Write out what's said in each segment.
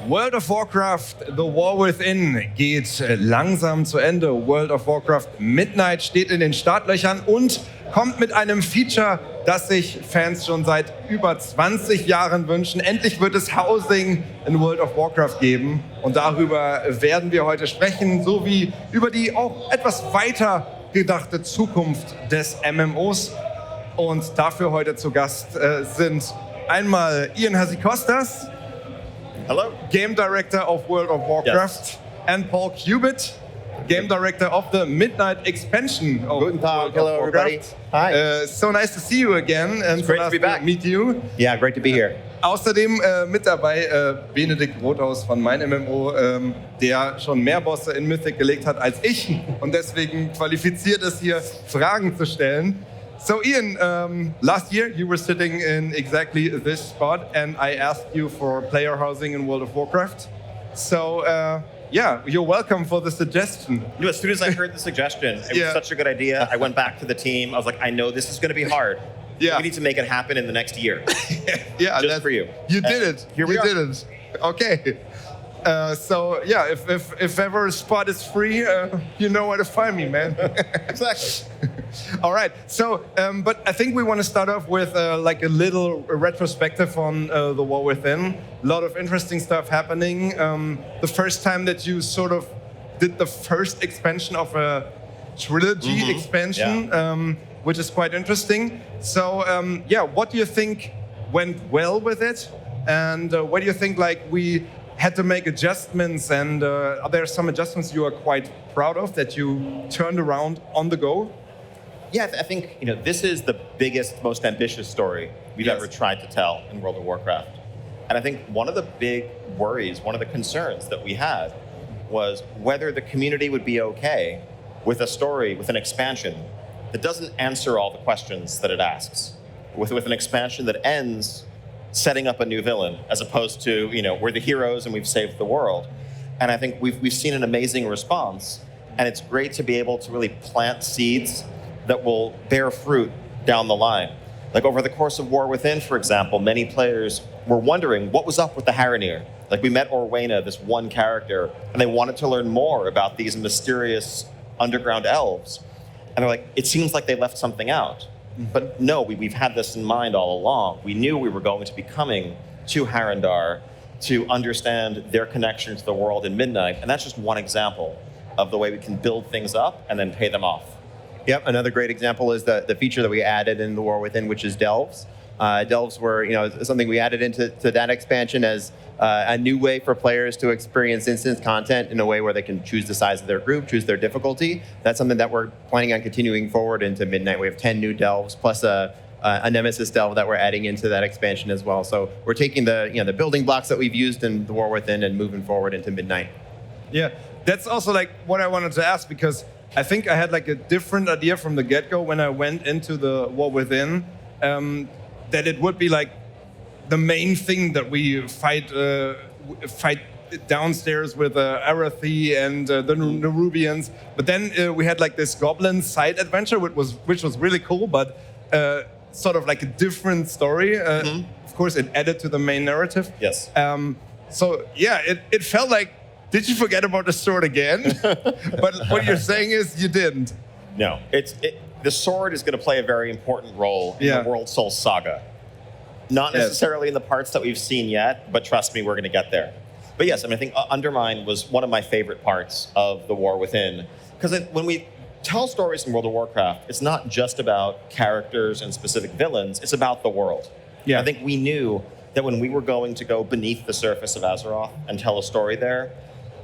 World of Warcraft, The War Within geht langsam zu Ende. World of Warcraft Midnight steht in den Startlöchern und kommt mit einem Feature, das sich Fans schon seit über 20 Jahren wünschen. Endlich wird es Housing in World of Warcraft geben. Und darüber werden wir heute sprechen, sowie über die auch etwas weiter gedachte Zukunft des MMOs. Und dafür heute zu Gast sind einmal Ion Hazzikostas, hello, Game Director of World of Warcraft, yes, and Paul Kubit, Game Director of the Midnight Expansion of Guten Tag. World of Hello, Warcraft. everybody. Hi. So nice to see you again, and It's great so to be nice back. meet you. Yeah, great to be here. Außerdem mit dabei Benedikt Rothaus von Mein MMO, der schon mehr Bosse in Mythic gelegt hat als ich und deswegen qualifiziert ist, hier Fragen zu stellen. So Ian, last year you were sitting in exactly this spot and I asked you for player housing in World of Warcraft. So yeah, you're welcome for the suggestion. As soon as I heard the suggestion, it was such a good idea. I went back to the team. I was like, I know this is going to be hard. Yeah. We need to make it happen in the next year. Yeah, just for you. You did it. Here we you are. did it. Okay. So yeah, if ever a spot is free, you know where to find me, man. Exactly. All right. So, but I think we want to start off with like a little retrospective on the War Within. A lot of interesting stuff happening. The first time that you sort of did the first expansion of a trilogy expansion, which is quite interesting. So, yeah, what do you think went well with it, and what do you think like we had to make adjustments, and are there some adjustments you are quite proud of that you turned around on the go? Yeah, I think this is the biggest, most ambitious story we've ever tried to tell in World of Warcraft. And I think one of the big worries, one of the concerns that we had was whether the community would be okay with a story, with an expansion that doesn't answer all the questions that it asks, with an expansion that ends setting up a new villain, as opposed to, we're the heroes and we've saved the world. And I think we've seen an amazing response, and it's great to be able to really plant seeds that will bear fruit down the line. Like over the course of War Within, for example, many players were wondering what was up with the Haranir. Like we met Orwena, this one character, and they wanted to learn more about these mysterious underground elves. And they're like, it seems like they left something out. But no, we've had this in mind all along. We knew we were going to be coming to Harandar to understand their connection to the world in Midnight. And that's just one example of the way we can build things up and then pay them off. Yep, another great example is the feature that we added in the War Within, which is delves. Delves were something we added into that expansion as a new way for players to experience instance content in a way where they can choose the size of their group, choose their difficulty. That's something that we're planning on continuing forward into Midnight. We have 10 new delves plus a Nemesis delve that we're adding into that expansion as well. So we're taking the building blocks that we've used in the War Within and moving forward into Midnight. Yeah, that's also like what I wanted to ask, because I think I had like a different idea from the get-go when I went into the War Within, that it would be like the main thing that we fight downstairs with Arathi and the Nerubians. But then we had like this goblin side adventure, which was really cool, but sort of like a different story. Of course, it added to the main narrative. Yes. So yeah, it felt like, did you forget about the sword again? But what you're saying is you didn't. No, the sword is going to play a very important role in the World Soul saga. Not necessarily in the parts that we've seen yet, but trust me, we're going to get there. But yes, I think Undermine was one of my favorite parts of the War Within. Because when we tell stories in World of Warcraft, it's not just about characters and specific villains, it's about the world. Yeah. I think we knew that when we were going to go beneath the surface of Azeroth and tell a story there,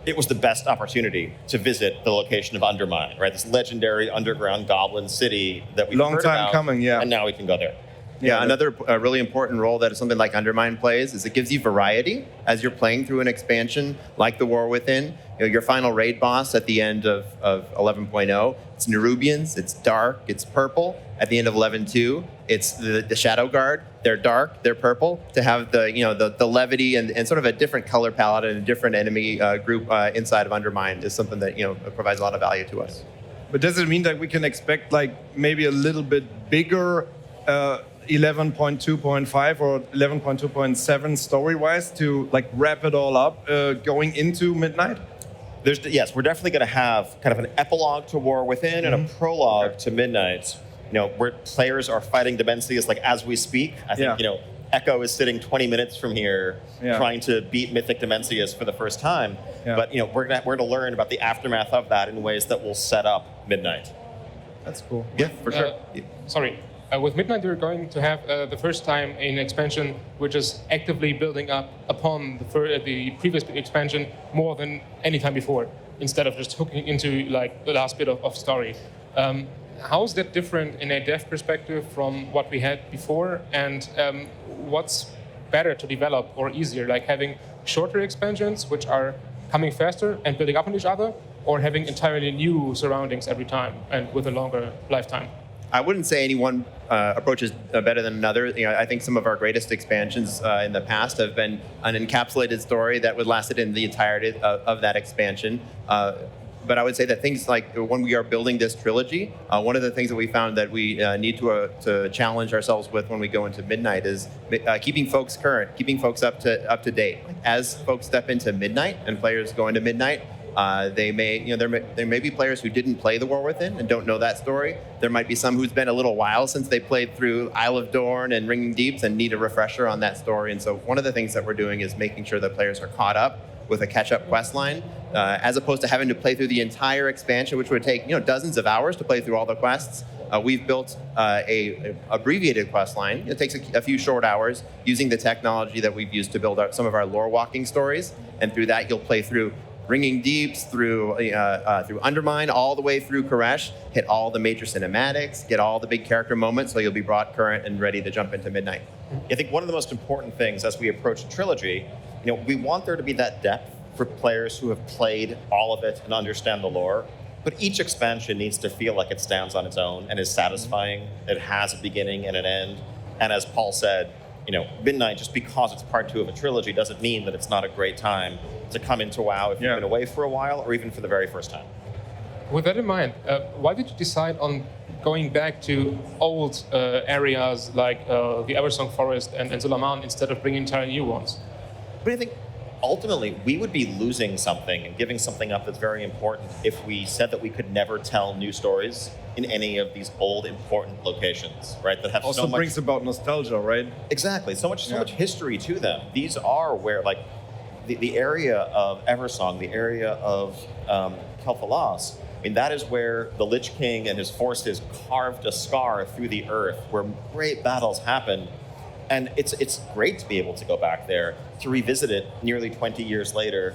it was the best opportunity to visit the location of Undermine, right? This legendary underground goblin city that we've heard about. Coming, and now we can go there. Yeah, another really important role that something like Undermine plays is it gives you variety as you're playing through an expansion like the War Within. your final raid boss at the end of 11.0. It's Nerubians. It's dark. It's purple. At the end of 11.2, it's the Shadow Guard. They're dark. They're purple. To have the levity and sort of a different color palette and a different enemy group inside of Undermine is something that provides a lot of value to us. But does it mean that we can expect like maybe a little bit bigger 11.2.5 or 11.2.7 story-wise to like wrap it all up going into Midnight? Yes, we're definitely going to have kind of an epilogue to War Within and a prologue to Midnight. Where players are fighting Dimensius like as we speak. I think Echo is sitting 20 minutes from here trying to beat Mythic Dimensius for the first time. Yeah. But we're going to learn about the aftermath of that in ways that will set up Midnight. That's cool. Yeah, for sure. Sorry. With Midnight, we're going to have the first time an expansion which is actively building up upon the previous expansion more than any time before, instead of just hooking into like the last bit of story. How is that different in a dev perspective from what we had before? And what's better to develop or easier, like having shorter expansions which are coming faster and building up on each other, or having entirely new surroundings every time and with a longer lifetime? I wouldn't say any one approach is better than another. I think some of our greatest expansions in the past have been an encapsulated story that would lasted in the entirety of that expansion. But I would say that things like when we are building this trilogy, one of the things that we found that we need to challenge ourselves with when we go into Midnight is keeping folks current, keeping folks up to date. As folks step into Midnight and players go into Midnight, there may be players who didn't play the War Within and don't know that story. There might be some who's been a little while since they played through Isle of Dorn and Ringing Deeps and need a refresher on that story. And so one of the things that we're doing is making sure that players are caught up with a catch-up quest line, as opposed to having to play through the entire expansion, which would take dozens of hours to play through all the quests. We've built a abbreviated quest line. It takes a few short hours using the technology that we've used to build some of our lore walking stories, and through that you'll play through Ringing Deeps, through Undermine, all the way through Koresh, hit all the major cinematics, get all the big character moments, so you'll be brought current and ready to jump into Midnight. I think one of the most important things as we approach a trilogy, we want there to be that depth for players who have played all of it and understand the lore. But each expansion needs to feel like it stands on its own and is satisfying. It has a beginning and an end. And as Paul said, Midnight, just because it's part 2 of a trilogy, doesn't mean that it's not a great time to come into WoW if you've been away for a while or even for the very first time. With that in mind, why did you decide on going back to old areas like the Eversong Forest and Zulaman instead of bringing entirely new ones? But I think ultimately we would be losing something and giving something up that's very important if we said that we could never tell new stories in any of these old important locations, right? That have also so much, brings about nostalgia, right? Exactly, so much history to them. These are where like the area of Eversong, the area of Kel'Thalas, that is where the Lich King and his forces carved a scar through the earth, where great battles happened. And it's great to be able to go back there, to revisit it nearly 20 years later,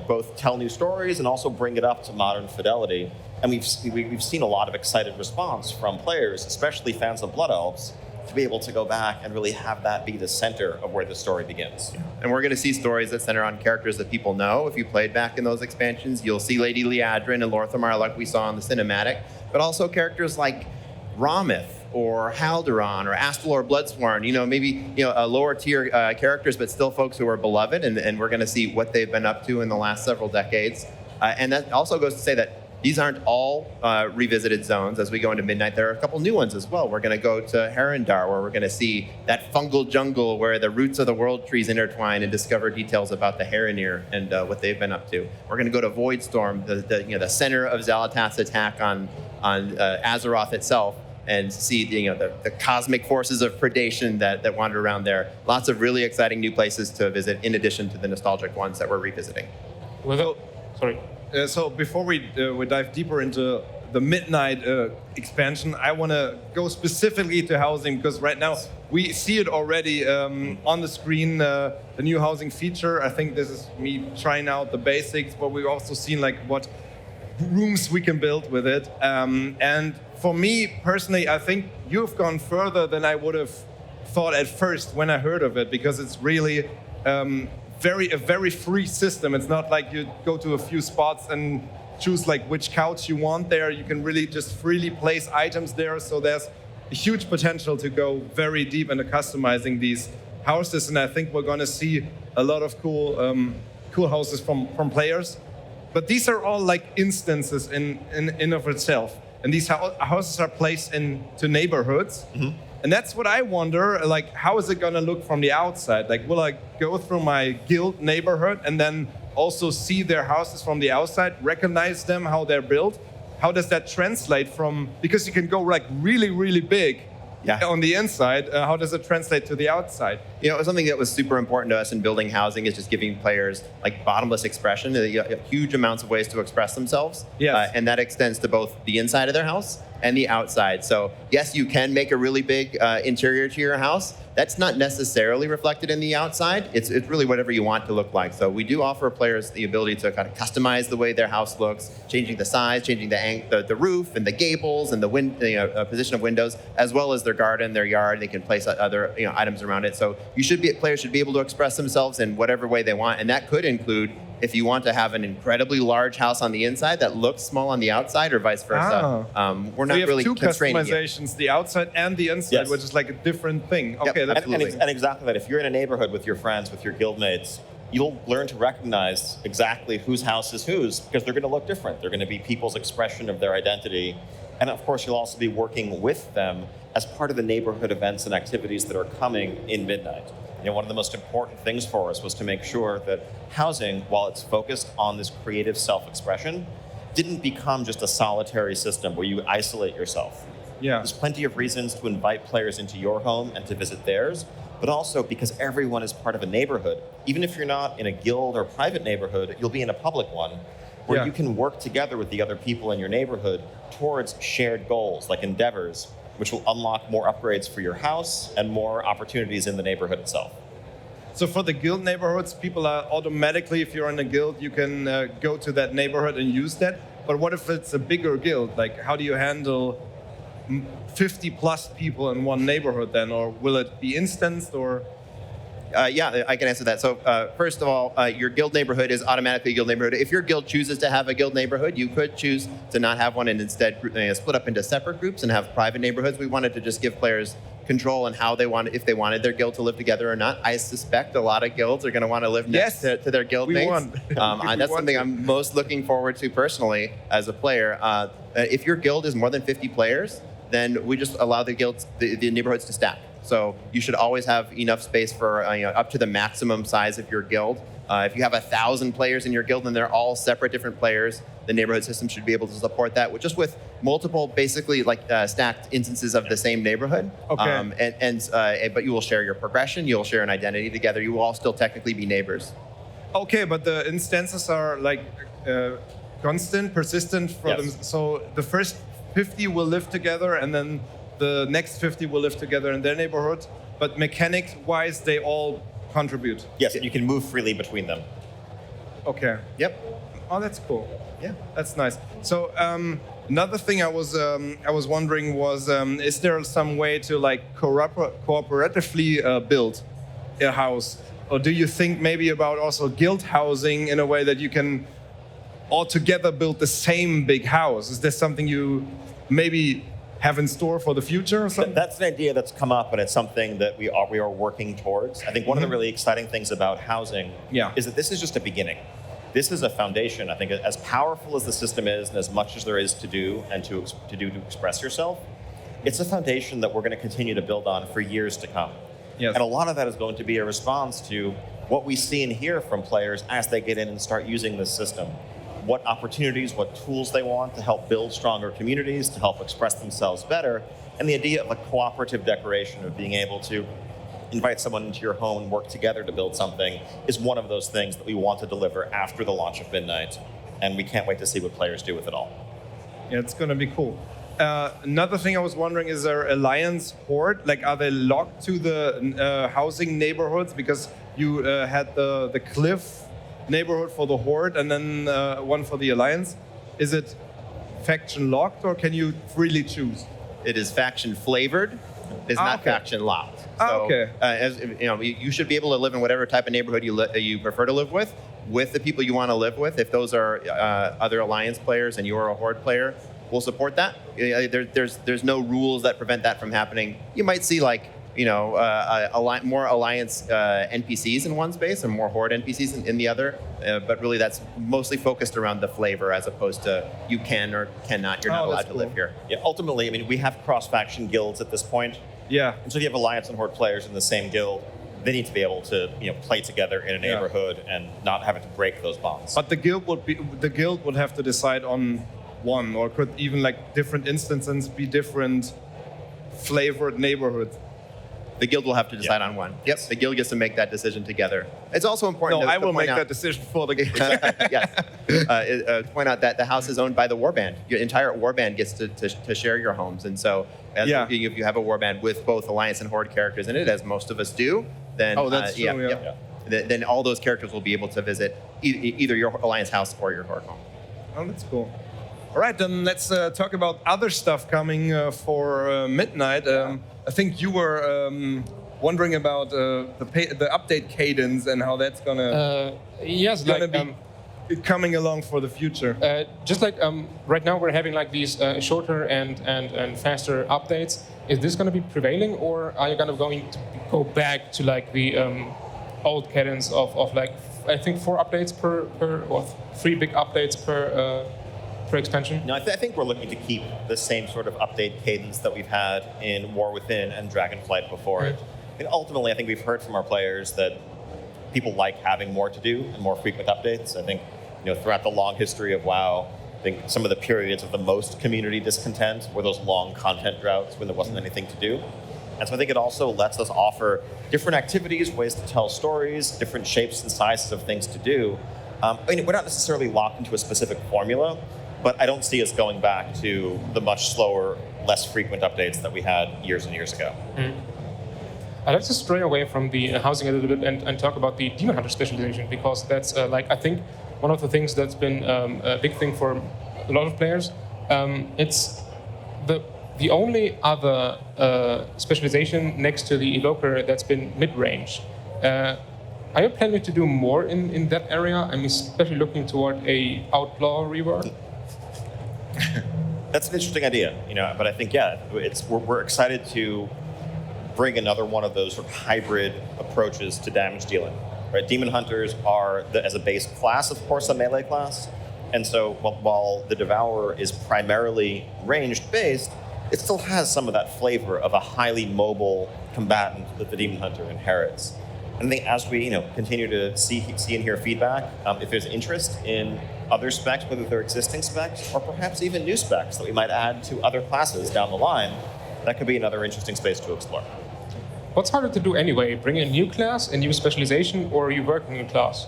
both tell new stories and also bring it up to modern fidelity. And we've seen a lot of excited response from players, especially fans of Blood Elves, to be able to go back and really have that be the center of where the story begins. And we're going to see stories that center on characters that people know. If you played back in those expansions, you'll see Lady Liadrin and Lorthamar like we saw in the cinematic, but also characters like Ramith or Haldoran or Astalor Bloodsworn, maybe lower tier characters, but still folks who are beloved, and we're going to see what they've been up to in the last several decades. And that also goes to say that these aren't all revisited zones. As we go into Midnight, there are a couple new ones as well. We're going to go to Herondar, where we're going to see that fungal jungle where the roots of the world trees intertwine and discover details about the Heronir and what they've been up to. We're going to go to Voidstorm, the center of Xal'atath's attack on Azeroth itself, and see the cosmic forces of predation that wander around there. Lots of really exciting new places to visit, in addition to the nostalgic ones that we're revisiting. So before we dive deeper into the Midnight expansion, I want to go specifically to housing, because right now we see it already on the screen, the new housing feature. I think this is me trying out the basics, but we've also seen like what rooms we can build with it. And for me personally, I think you've gone further than I would have thought at first when I heard of it, because it's really a very free system. It's not like you go to a few spots and choose like which couch you want there. You can really just freely place items there. So there's a huge potential to go very deep into customizing these houses, and I think we're going to see a lot of cool houses from players. But these are all like instances in of itself, and these houses are placed into neighborhoods. Mm-hmm. And that's what I wonder, like, how is it going to look from the outside? Like, will I go through my guild neighborhood and then also see their houses from the outside, recognize them, how they're built? How does that translate from, because you can go like really, really big on the inside, how does it translate to the outside? You know, something that was super important to us in building housing is just giving players like bottomless expression, huge amounts of ways to express themselves. Yes. And that extends to both the inside of their house and the outside. So yes, you can make a really big interior to your house. That's not necessarily reflected in the outside. It's really whatever you want to look like. So we do offer players the ability to kind of customize the way their house looks, changing the size, changing the roof and the gables and the position of windows, as well as their garden, their yard. They can place other items around it. So players should be able to express themselves in whatever way they want, and that could include if you want to have an incredibly large house on the inside that looks small on the outside, or vice versa. We're not really constraining two customizations, the outside and the inside, which is like a different thing. Okay, yep, absolutely. And exactly that. If you're in a neighborhood with your friends, with your guildmates, you'll learn to recognize exactly whose house is whose, because they're going to look different. They're going to be people's expression of their identity. And of course, you'll also be working with them as part of the neighborhood events and activities that are coming in Midnight. One of the most important things for us was to make sure that housing, while it's focused on this creative self-expression, didn't become just a solitary system where you isolate yourself. Yeah. There's plenty of reasons to invite players into your home and to visit theirs, but also because everyone is part of a neighborhood. Even if you're not in a guild or private neighborhood, you'll be in a public one where you can work together with the other people in your neighborhood towards shared goals, like endeavors, which will unlock more upgrades for your house and more opportunities in the neighborhood itself. So for the guild neighborhoods, people are automatically, if you're in a guild, you can go to that neighborhood and use that. But what if it's a bigger guild? Like, how do you handle 50 plus people in one neighborhood then? Or will it be instanced or? Yeah, I can answer that. So first of all, your guild neighborhood is automatically a guild neighborhood. If your guild chooses to have a guild neighborhood, you could choose to not have one and instead split up into separate groups and have private neighborhoods. We wanted to just give players control on how they wanted, if they wanted their guild to live together or not. I suspect a lot of guilds are going to want to live next to their guild mates. That's something I'm most looking forward to personally as a player. If your guild is more than 50 players, then we just allow the guilds, the neighborhoods to stack. So you should always have enough space for up to the maximum size of your guild. If you have 1,000 players in your guild and they're all separate different players, the neighborhood system should be able to support that, with multiple, basically like stacked instances of the same neighborhood. Okay. But you will share your progression, you'll share an identity together. You will all still technically be neighbors. Okay, but the instances are like constant, persistent for them. So the first 50 will live together, and then the next 50 will live together in their neighborhood, but mechanics-wise, they all contribute. Yes, you can move freely between them. Okay. Yep. Oh, that's cool. Yeah, that's nice. So another thing I was wondering was, is there some way to like cooperatively build a house, or do you think maybe about also guild housing in a way that you can all together build the same big house? Is there something you maybe have in store for the future or something? That's an idea that's come up, and it's something that we are working towards. I think one of the really exciting things about housing is that this is just a beginning. This is a foundation. I think as powerful as the system is, and as much as there is to do and to express yourself, it's a foundation that we're going to continue to build on for years to come. Yes. And a lot of that is going to be a response to what we see and hear from players as they get in and start using this system. What opportunities, what tools they want to help build stronger communities, to help express themselves better, and the idea of a cooperative decoration, of being able to invite someone into your home and work together to build something, is one of those things that we want to deliver after the launch of Midnight, and we can't wait to see what players do with it all. Yeah, it's going to be cool. Another thing I was wondering, is there Alliance Horde? Like, are they locked to the housing neighborhoods? Because you had the Cliff neighborhood for the Horde and then one for the Alliance. Is it faction locked, or can you freely choose? It is faction flavored. It's not okay. faction locked. Ah, So, okay. as you know, you should be able to live in whatever type of neighborhood you prefer to live with the people you want to live with. If those are other alliance players and you are a horde player, we'll support that. There's no rules that prevent that from happening. You might see more alliance NPCs in one space and more horde NPCs in the other, but really that's mostly focused around the flavor as opposed to you can or cannot. You're not allowed to live here. Yeah, ultimately, I mean, we have cross-faction guilds at this point. Yeah. And so if you have alliance and horde players in the same guild, they need to be able to play together in a neighborhood and not having to break those bonds. But the guild would have to decide on one, or could even different instances be different flavored neighborhoods. The guild will have to decide on one. Yep, the guild gets to make that decision together. It's also important. No, to I will point make out, that decision for the guild. yes. To point out that the house is owned by the warband. Your entire warband gets to share your homes, and so if you have a warband with both alliance and horde characters in it, as most of us do, then that's true. then all those characters will be able to visit either your alliance house or your horde home. Oh, that's cool. All right, then let's talk about other stuff coming for Midnight. I think you were wondering about the update cadence and how that's gonna be coming along for the future. Just right now we're having these shorter and faster updates. Is this going to be prevailing, or are you going to go back to the old cadence of I think 4 updates per or 3 big updates per expansion? No, I think we're looking to keep the same sort of update cadence that we've had in War Within and Dragonflight before it. And ultimately, I think we've heard from our players that people like having more to do and more frequent updates. I think throughout the long history of WoW, I think some of the periods of the most community discontent were those long content droughts when there wasn't anything to do. And so I think it also lets us offer different activities, ways to tell stories, different shapes and sizes of things to do. We're not necessarily locked into a specific formula, but I don't see us going back to the much slower, less frequent updates that we had years and years ago. I'd like to stray away from the housing a little bit and talk about the Demon Hunter specialization, because that's I think one of the things that's been a big thing for a lot of players. It's the only other specialization next to the Evoker that's been mid-range. Are you planning to do more in that area? I'm especially looking toward a outlaw rework. That's an interesting idea, but I think we're excited to bring another one of those sort of hybrid approaches to damage dealing. Right? Demon Hunters are, as a base class, of course, a melee class. And so while the Devourer is primarily ranged-based, it still has some of that flavor of a highly mobile combatant that the Demon Hunter inherits. And I think as we continue to see and hear feedback, if there's interest in other specs, whether they're existing specs or perhaps even new specs that we might add to other classes down the line, that could be another interesting space to explore. What's harder to do anyway? Bring a new class, a new specialization, or you work a new class?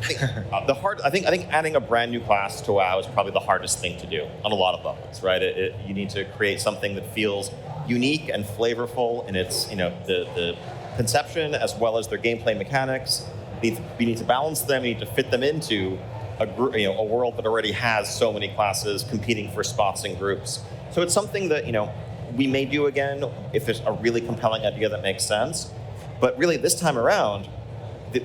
I think adding a brand new class to WoW is probably the hardest thing to do on a lot of levels, right? You need to create something that feels unique and flavorful in its the conception as well as their gameplay mechanics. You need to balance them. You need to fit them into a world that already has so many classes competing for spots in groups. So it's something that we may do again if there's a really compelling idea that makes sense. But really, this time around,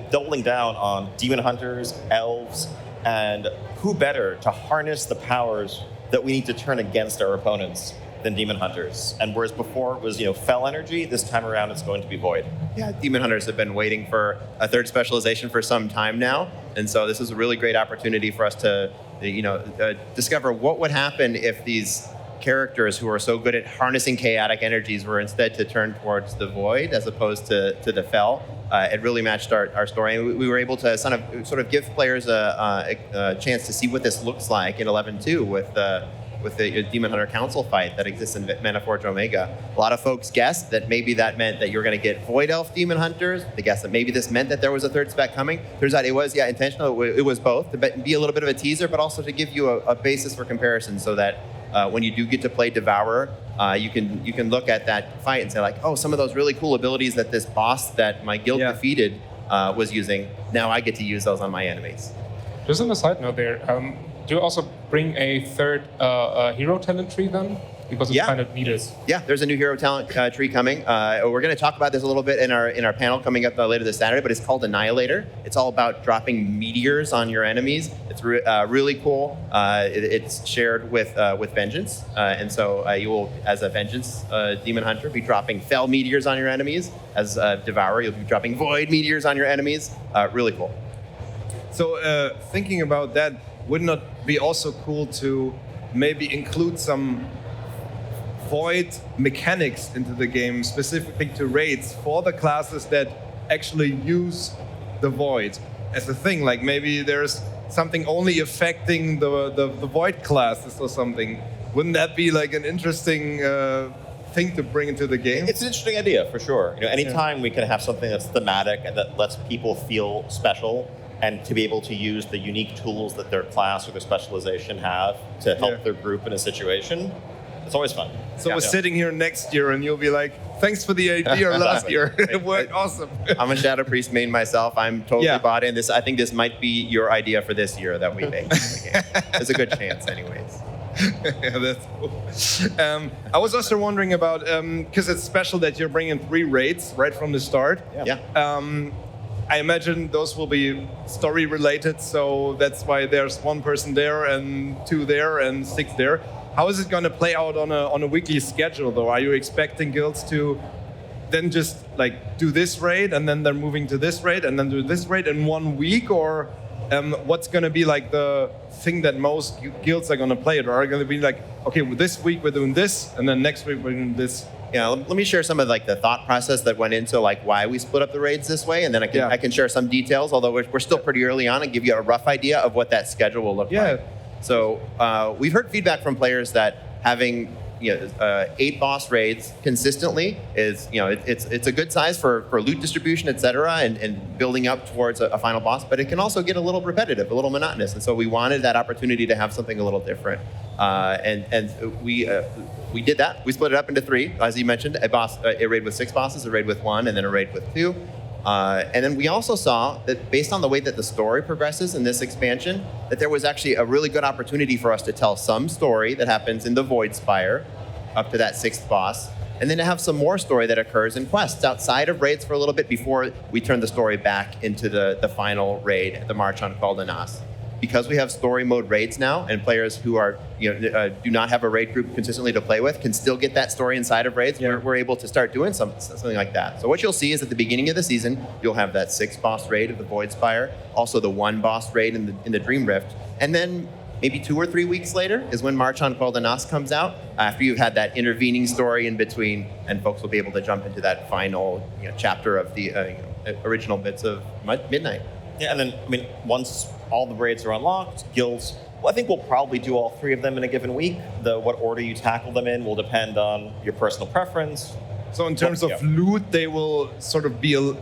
doubling down on demon hunters, elves, and who better to harness the powers that we need to turn against our opponents than demon hunters. And whereas before it was fel energy, this time around it's going to be void. Yeah, demon hunters have been waiting for a third specialization for some time now, and so this is a really great opportunity for us to discover what would happen if these characters who are so good at harnessing chaotic energies were instead to turn towards the void as opposed to the fel. It really matched our story, and we were able to sort of give players a chance to see what this looks like in 11.2 with the Demon Hunter Council fight that exists in Metaforge Omega. A lot of folks guessed that maybe that meant that you're going to get Void Elf Demon Hunters. They guessed that maybe this meant that there was a third spec coming. Turns out it was, intentional. It was both, to be a little bit of a teaser, but also to give you a basis for comparison so that when you do get to play Devourer, you can look at that fight and say some of those really cool abilities that this boss that my guild defeated was using, now I get to use those on my enemies. Just on a side note there, do you also bring a third hero talent tree then? because it's kind of needed. Yeah, there's a new hero talent tree coming. We're going to talk about this a little bit in our panel coming up later this Saturday, but it's called Annihilator. It's all about dropping meteors on your enemies. It's really cool. It's shared with Vengeance, and so you will, as a Vengeance demon hunter, be dropping fell meteors on your enemies. As a Devourer, you'll be dropping void meteors on your enemies. Really cool. So thinking about that, wouldn't it be also cool to maybe include some void mechanics into the game, specifically to raids for the classes that actually use the void as a thing? Like maybe there's something only affecting the void classes or something. Wouldn't that be like an interesting thing to bring into the game? It's an interesting idea for sure. Anytime we can have something that's thematic and that lets people feel special, and to be able to use the unique tools that their class or their specialization have to help their group in a situation, it's always fun. So we're sitting here next year and you'll be like, thanks for the idea last year. It worked awesome. I'm a Shadow Priest main myself. I'm totally bought in. I think this might be your idea for this year that we make. There's a good chance anyways. Yeah, that's cool. I was also wondering about, because it's special that you're bringing 3 raids right from the start. I imagine those will be story related, so that's why there's 1 person there and 2 there and 6 there. How is it going to play out on a weekly schedule, though? Are you expecting guilds to then just like do this raid and then they're moving to this raid and then do this raid in 1 week, or what's going to be like the thing that most guilds are going to play it? Or are going to be like, okay, well, this week we're doing this, and then next week we're doing this? Yeah, let me share some of like the thought process that went into like why we split up the raids this way, and then I can share some details. Although we're still pretty early on, and give you a rough idea of what that schedule will look like. So we've heard feedback from players that having 8 boss raids consistently is it's a good size for loot distribution, etc., and building up towards a final boss. But it can also get a little repetitive, a little monotonous, and so we wanted that opportunity to have something a little different. And we did that. We split it up into 3, as you mentioned: a raid with 6 bosses, a raid with 1, and then a raid with 2. And then we also saw that based on the way that the story progresses in this expansion, that there was actually a really good opportunity for us to tell some story that happens in the Void Spire up to that 6th boss, and then to have some more story that occurs in quests outside of raids for a little bit before we turn the story back into the final raid, the March on Caldenas. Because we have story mode raids now, and players who are do not have a raid group consistently to play with can still get that story inside of raids. We're able to start doing something like that. So what you'll see is at the beginning of the season, you'll have that 6 boss raid of the Void Spire, also the 1 boss raid in the Dream Rift, and then maybe 2 or 3 weeks later is when March on Caldenas comes out, after you've had that intervening story in between, and folks will be able to jump into that final chapter of the original bits of Midnight. Yeah, and then, once all the raids are unlocked, guilds, I think we'll probably do all 3 of them in a given week. What order you tackle them in will depend on your personal preference. So in terms of loot, they will sort of be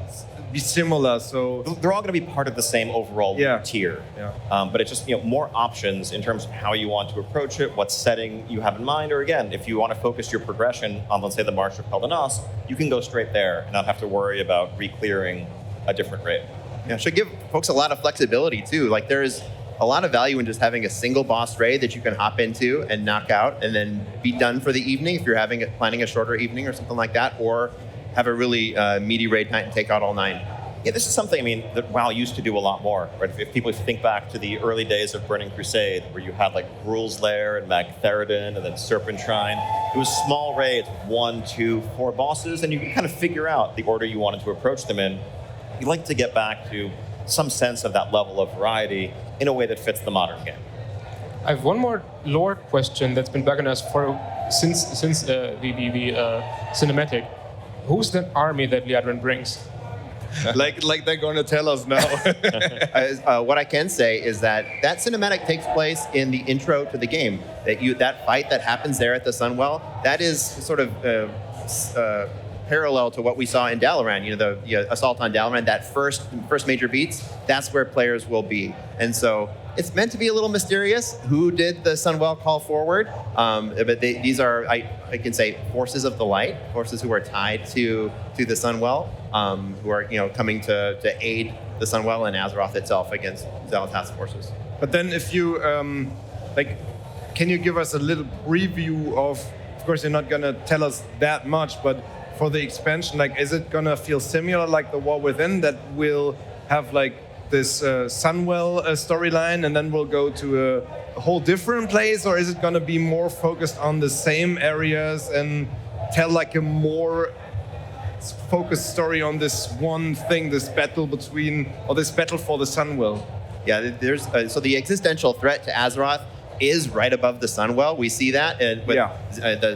similar. So they're all going to be part of the same overall loot tier. But it's just more options in terms of how you want to approach it, what setting you have in mind, or again, if you want to focus your progression on, let's say, the March of Caldenas, you can go straight there and not have to worry about re-clearing a different raid. Yeah, it should give folks a lot of flexibility too. Like there's a lot of value in just having a single boss raid that you can hop into and knock out and then be done for the evening if you're planning a shorter evening or something like that, or have a really meaty raid night and take out all 9. Yeah, this is something, that WoW used to do a lot more, right? If people think back to the early days of Burning Crusade, where you had like Gruul's Lair and Magtheridon and then Serpent Shrine, it was small raids, 1, 2, 4 bosses, and you could kind of figure out the order you wanted to approach them in. You'd like to get back to some sense of that level of variety in a way that fits the modern game. I have one more lore question that's been bugging us since the cinematic. Who's that army that Liadrin brings? like they're going to tell us now. What I can say is that cinematic takes place in the intro to the game. That fight that happens there at the Sunwell, that is sort of parallel to what we saw in Dalaran. The assault on Dalaran, that first major beats, that's where players will be. And so it's meant to be a little mysterious who did the Sunwell call forward. But these are, I can say, forces of the light, forces who are tied to the Sunwell, who are coming to aid the Sunwell and Azeroth itself against Xal'atath's forces. But then if you, can you give us a little preview of of course, you're not gonna tell us that much, but for the expansion, like, is it gonna feel similar like the War Within, that will have like this Sunwell storyline, and then we'll go to a whole different place, or is it gonna be more focused on the same areas and tell like a more focused story on this one thing, this battle between, or this battle for the Sunwell? Yeah, there's so the existential threat to Azeroth is right above the Sunwell. We see that with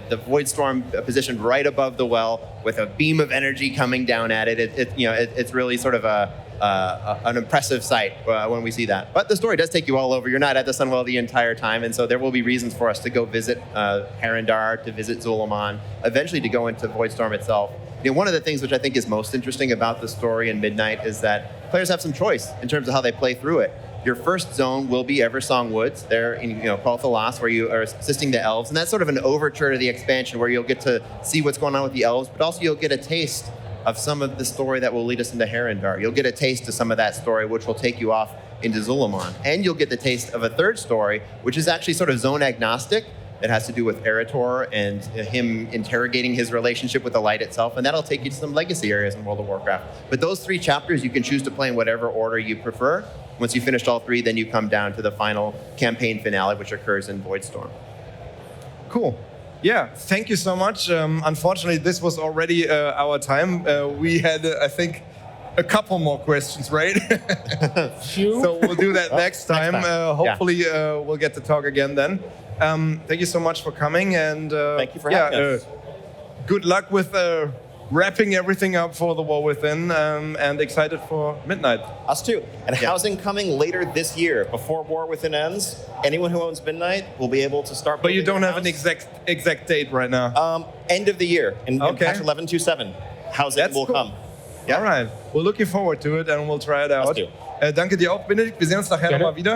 the Void Storm positioned right above the well with a beam of energy coming down at it. It's really sort of an impressive sight when we see that. But the story does take you all over. You're not at the Sunwell the entire time, and so there will be reasons for us to go visit Harrendar, to visit Zul'Aman, eventually to go into Voidstorm itself. One of the things which I think is most interesting about the story in Midnight is that players have some choice in terms of how they play through it. Your first zone will be Eversong Woods, there in Quel'Thalas, where you are assisting the elves, and that's sort of an overture to the expansion where you'll get to see what's going on with the elves, but also you'll get a taste of some of the story that will lead us into Harrendar. You'll get a taste of some of that story, which will take you off into Zul'Aman. And you'll get the taste of a third story, which is actually sort of zone agnostic. It has to do with Eretor and him interrogating his relationship with the light itself, and that'll take you to some legacy areas in World of Warcraft. But those 3 chapters you can choose to play in whatever order you prefer. Once you've finished all 3, then you come down to the final campaign finale, which occurs in Voidstorm. Cool. Yeah, thank you so much. Unfortunately, this was already our time. We had, I think, a couple more questions, right? So we'll do that next time. Hopefully, we'll get to talk again then. Thank you so much for coming, and thank you for having us. Good luck with wrapping everything up for the War Within, and excited for Midnight. Us too. And housing coming later this year, before War Within ends. Anyone who owns Midnight will be able to start. But you don't have an exact date right now. End of the year in patch 11.2.7. Housing will come. Yeah. Alright. We're looking forward to it, and we'll try it out. Danke dir auch, Benedikt. Wir sehen uns nachher nochmal wieder.